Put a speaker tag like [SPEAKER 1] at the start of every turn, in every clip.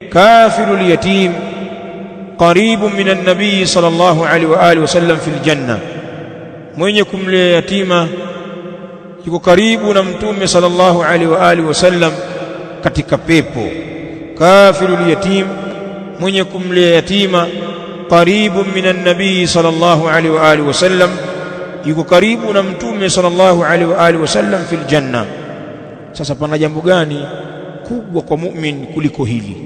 [SPEAKER 1] kafilul yatim qaribun minan nabii sallallahu alaihi wa alihi wasallam fil janna, mwenye kumlea yatima yuko karibu na mtume sallallahu alaihi wa alihi wasallam katika pepo. Kafilul yatim, mwenye kumlea yatima, qaribun minan nabii sallallahu alaihi wa alihi wasallam, yuko karibu na mtume sallallahu alaihi wa alihi wasallam fil janna. Sasa pana jambo gani kubwa kwa mu'min kuliko hili?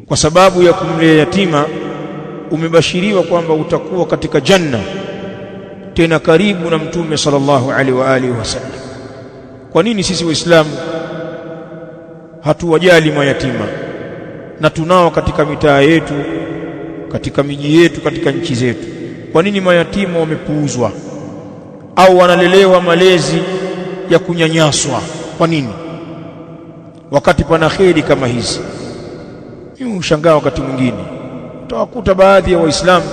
[SPEAKER 1] Kwa sababu ya kumlea yatima umebashiriwa kwamba utakuwa katika janna, tena karibu na mtume sallallahu alaihi wa alihi wasallam. Kwa nini sisi waislamu hatuwajali mayatima na tunao katika mitaa yetu, katika miji yetu, katika nchi zetu? Kwa nini mayatima wamepuuzwa au wanalelewa malezi ya kunyanyaswa? Kwa nini wakati pana kheri kama hizi? Mimi hushangaa wakati mwingine utawakuta baadhi ya waislamu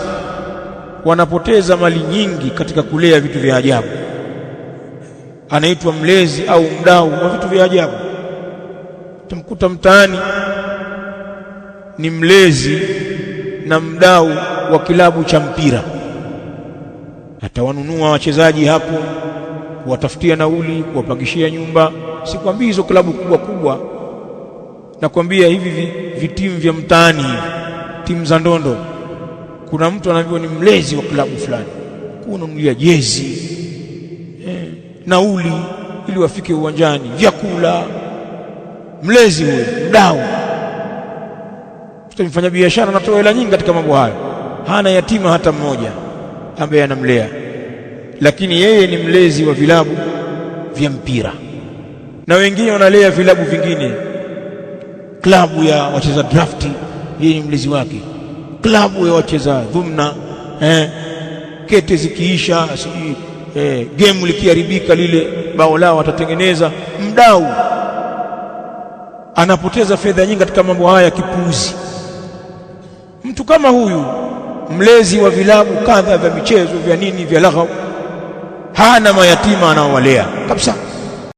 [SPEAKER 1] wanapoteza mali nyingi katika kulea vitu vya ajabu. Anaitwa mlezi au mdau wa vitu vya ajabu. Tumkuta mtaani ni mlezi na mdau wa kilabu cha mpira, atawanunua wachezaji hapo, kuwatafutia nauli, kuwapangishia nyumba. Sikwambii hizo klabu kubwa kubwa, nakwambia hivi vitimu vya mtaani, timu za ndondo. Kuna mtu anaambiwa ni mlezi wa klabu fulani, kununulia jezi, nauli ili wafike uwanjani, vyakula. Mlezi huyo, mdau. Tutamfanya biashara, anatoa hela nyingi katika mambo hayo. Hana yatima hata mmoja ambaye anamlea, lakini yeye ni mlezi wa vilabu vya mpira. Na wengine wanalea vilabu vingine, klabu ya wacheza drafti, yeye ni mlezi wake. Klabu ya wacheza dhumna, kete zikiisha, game likiharibika, lile bao lao watatengeneza. Mdau anapoteza fedha nyingi katika mambo haya ya kipuuzi. Mtu kama huyu, mlezi wa vilabu kadha vya michezo, vya nini, vya laghaw, hana mayatima anaowalea kabisa.